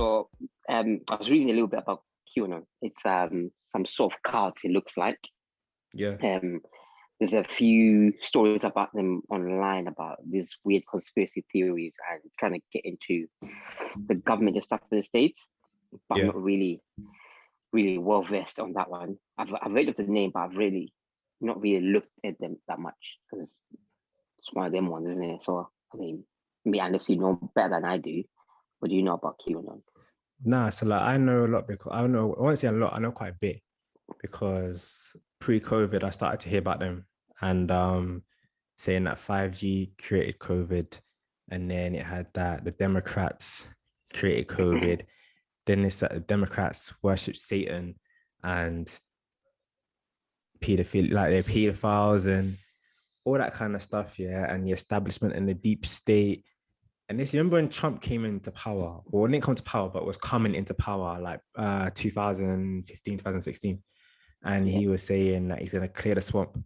So I was reading a little bit about QAnon. It's some sort of cult, it looks like. Yeah. There's a few stories about them online about these weird conspiracy theories and trying to get into the government and stuff in the States, but I'm not really well versed on that one. I've heard of the name, but I've really not really looked at them that much because it's one of them ones, isn't it? So I mean, me, unless you know better than I do, what do you know about QAnon? Nah, so like I know a lot because I won't say a lot, I know quite a bit because pre-COVID I started to hear about them and saying that 5G created COVID, and then it had that the Democrats created COVID. Then it's that the Democrats worship Satan and pedophilia, like they're pedophiles and all that kind of stuff, yeah, and the establishment and the deep state. And this, you remember when Trump came into power, or didn't come to power, but was coming into power like 2015, 2016. And he was saying that he's going to clear the swamp.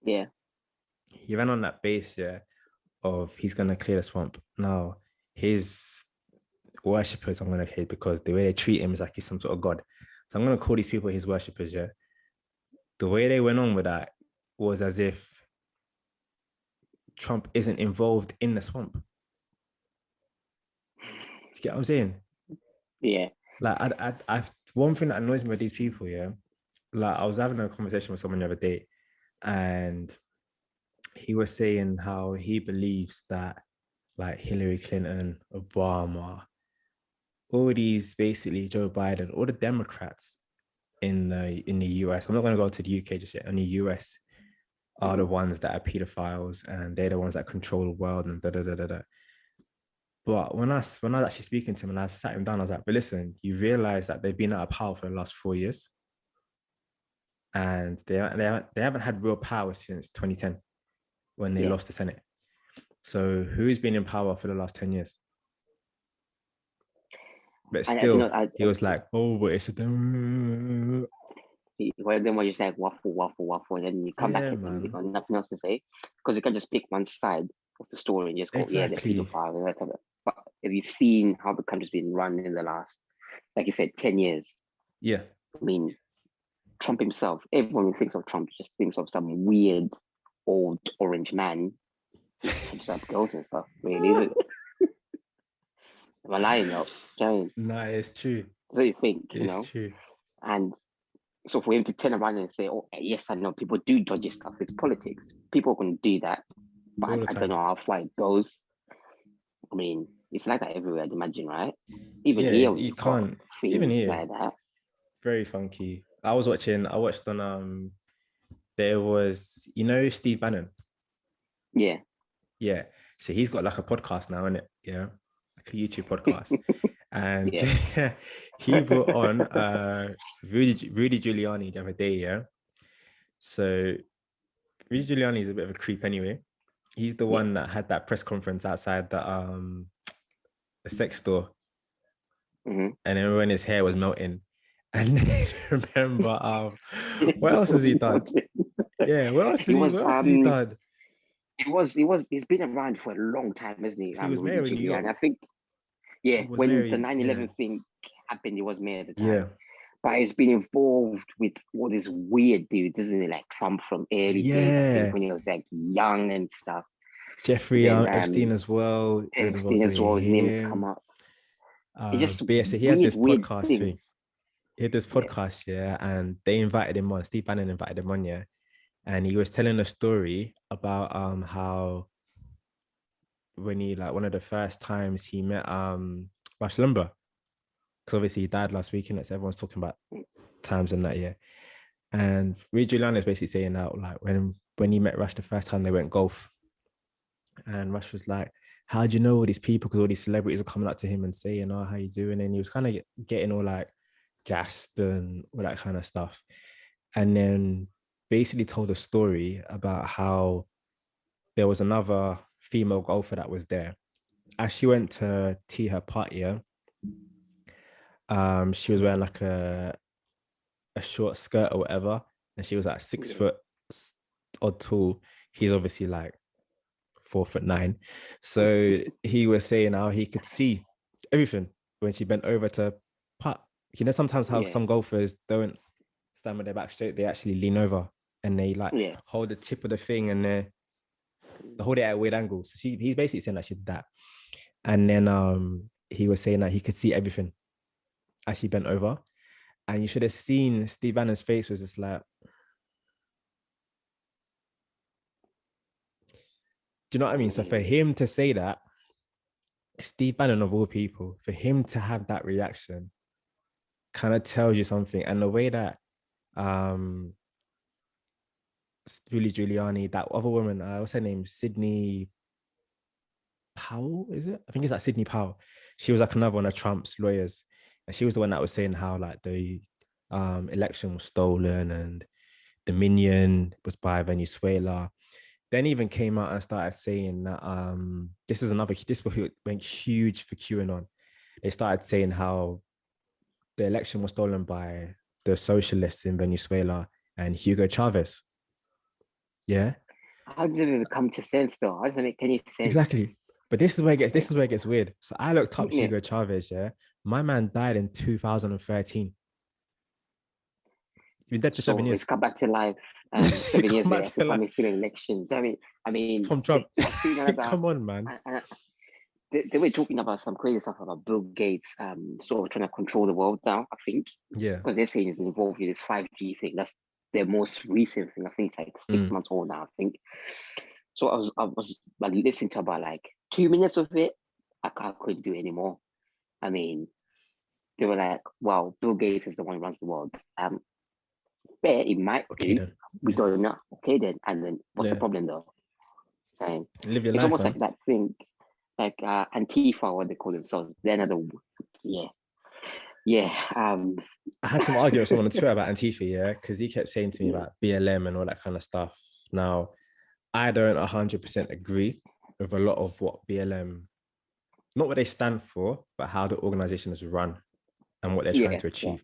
Yeah. He ran on that base, of he's going to clear the swamp. Now, his worshippers, I'm going to hate because the way they treat him is like he's some sort of god. So I'm going to call these people his worshippers, yeah. The way they went on with that was as if Trump isn't involved in the swamp. You get what I'm saying? Yeah. Like, I one thing that annoys me with these people, yeah, like I was having a conversation with someone the other day, and he was saying how he believes that like Hillary Clinton, Obama, all these basically Joe Biden, all the Democrats in the US. I'm not going to go to the UK just yet. In the US are the ones that are pedophiles, and they're the ones that control the world and da da da da da. But when I was actually speaking to him and I sat him down, I was like, but listen, you realize that they've been out of power for the last 4 years. And they haven't had real power since 2010 when they lost the Senate. So who's been in power for the last 10 years? But still, he was like, oh, but it's a... Well, then when you say like, waffle, and then you come back and you got nothing else to say, because you can just pick one side of the story and just go, yeah, they're pedophiles. But have you seen how the country's been run in the last, like you said, 10 years? Yeah. I mean, Trump himself, everyone who thinks of Trump just thinks of some weird old orange man who touches up girls and stuff, really, isn't it? Am I lying though? No, it's true. What do you think, It's true. And so for him to turn around and say, oh, yes, I know people do dodgy stuff, it's politics. People can do that, but I don't know how far it goes. I mean, it's like that everywhere, I'd imagine, right? Even here, you can't. Even here, like that. Very funky. I watched on, there was, Steve Bannon? Yeah. Yeah. So he's got like a podcast now, innit? Yeah. Like a YouTube podcast. And he brought on Rudy Giuliani the other day, yeah. So Rudy Giuliani is a bit of a creep anyway. He's the one that had that press conference outside the sex store. Mm-hmm. And then when his hair was melting. And remember, what else has he done? Yeah, what else has he done? He's been around for a long time, isn't he? He was mayor in New York. I think, when the 9/11 thing happened, he was mayor at the time. Yeah. But he's been involved with all these weird dudes, isn't it? Like Trump from early days, I think, when he was like young and stuff. Jeffrey Epstein as well. His name has come up. So he had this podcast thing. He had this podcast, and they invited him on. Steve Bannon invited him on, and he was telling a story about how when he one of the first times he met Rush Limbaugh, because obviously he died last week, and that's everyone's talking about times in that year. And Rudy Giuliani is basically saying that like when he met Rush the first time, they went golf, and Rush was like, how do you know all these people? Because all these celebrities are coming up to him and saying, oh, how you doing? And he was kind of getting all like gassed and all that kind of stuff. And then basically told a story about how there was another female golfer that was there. As she went to tee her putt, she was wearing like a short skirt or whatever, and she was like 6 foot odd tall. He's obviously like 4'9". So he was saying how he could see everything. when she bent over to putt. You know, sometimes how some golfers don't stand with their back straight, they actually lean over and they like hold the tip of the thing and they hold it at a weird angle. So he's basically saying that she did that. And then he was saying that he could see everything as she bent over. And you should have seen Steve Bannon's face was just like, do you know what I mean? So for him to say that, Steve Bannon of all people, for him to have that reaction kind of tells you something. And the way that Rudy Giuliani, that other woman, what's her name? Sydney Powell, is it? I think it's like Sydney Powell. She was like another one of Trump's lawyers. And she was the one that was saying how like the election was stolen and Dominion was by Venezuela. Then even came out and started saying that this went huge for QAnon. They started saying how the election was stolen by the socialists in Venezuela and Hugo Chavez. Yeah. How does it even come to sense though? How does it make any sense? Exactly. But this is where it gets weird. So I looked up Hugo Chavez, yeah. My man died in 2013. He's been dead for 7 years. He's come back to life 7 years later after coming to the elections. I mean, from Trump. Come on, man. They were talking about some crazy stuff about Bill Gates sort of trying to control the world now, I think. Yeah. Because they're saying he's involved in this 5G thing. That's their most recent thing. I think it's like 6 months old now, I think. So I was like listening to about like 2 minutes of it. I couldn't do it anymore. I mean, they were like, wow, Bill Gates is the one who runs the world. Fair, it might be. Then. We don't know. Okay, then. And then what's the problem though? Live your it's life, almost man. like that thing, like Antifa, what they call themselves. They're another, yeah. I had some argument with someone on Twitter about Antifa, yeah, because he kept saying to me about BLM and all that kind of stuff. Now, I don't 100% agree with a lot of what BLM, not what they stand for, but how the organization is run and what they're trying to achieve.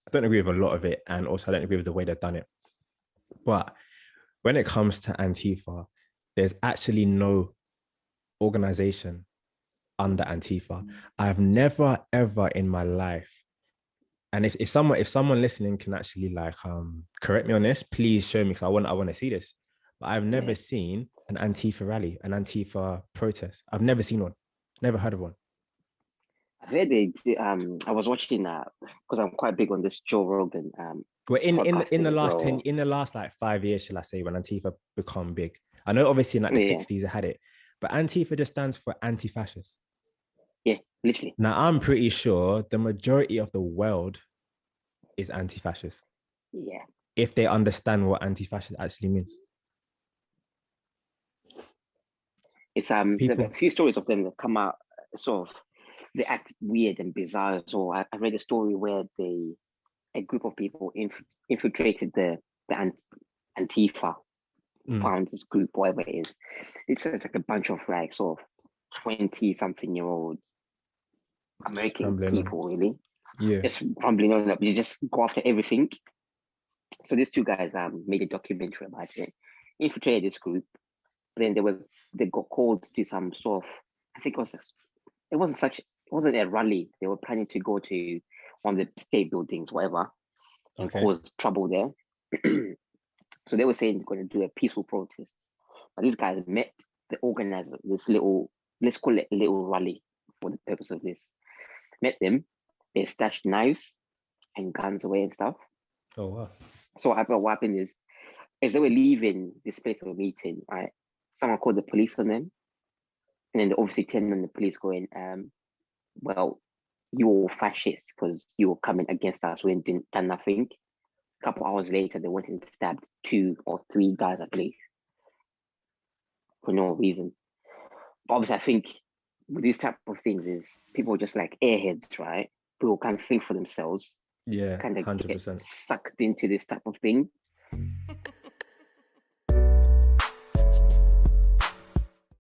I don't agree with a lot of it, and also I don't agree with the way they've done it. But when it comes to Antifa, there's actually no organization under Antifa. I've never ever in my life, and if someone listening can actually like correct me on this, please show me, because I want to see this. But I've never seen an Antifa rally, an Antifa protest. I've never seen one, never heard of one. I heard I was watching because I'm quite big on this Joe Rogan. Well, in the last like 5 years, shall I say, when Antifa become big. I know obviously in like the 60s they had it, but Antifa just stands for anti-fascist. Yeah, literally. Now I'm pretty sure the majority of the world is anti-fascist. Yeah. If they understand what anti-fascist actually means. It's there's a few stories of them that come out sort of, they act weird and bizarre. So I read a story where a group of people infiltrated the Antifa, found this group, whatever it is. It's like a bunch of like sort of 20-something-year-old American people, really. Yeah. Just rumbling on up. You just go after everything. So these two guys made a documentary about it, infiltrated this group. Then they got called to some sort of, I think it wasn't a rally. They were planning to go to one of the state buildings, whatever, and cause trouble there. So they were saying they're going to do a peaceful protest. But these guys met the organizer, this little, let's call it a little rally for the purpose of this. Met them, they stashed knives and guns away and stuff. Oh, wow. So what happened is, as they were leaving this place of meeting, right, someone called the police on them. And then they obviously turned on the police going, well, you're fascists because you were coming against us. We didn't done nothing. A couple hours later, they went and stabbed 2 or 3 guys, I believe, for no reason. But obviously, I think with these type of things is people just like airheads, right? People can't think for themselves. Yeah, kind of 100%. get sucked into this type of thing.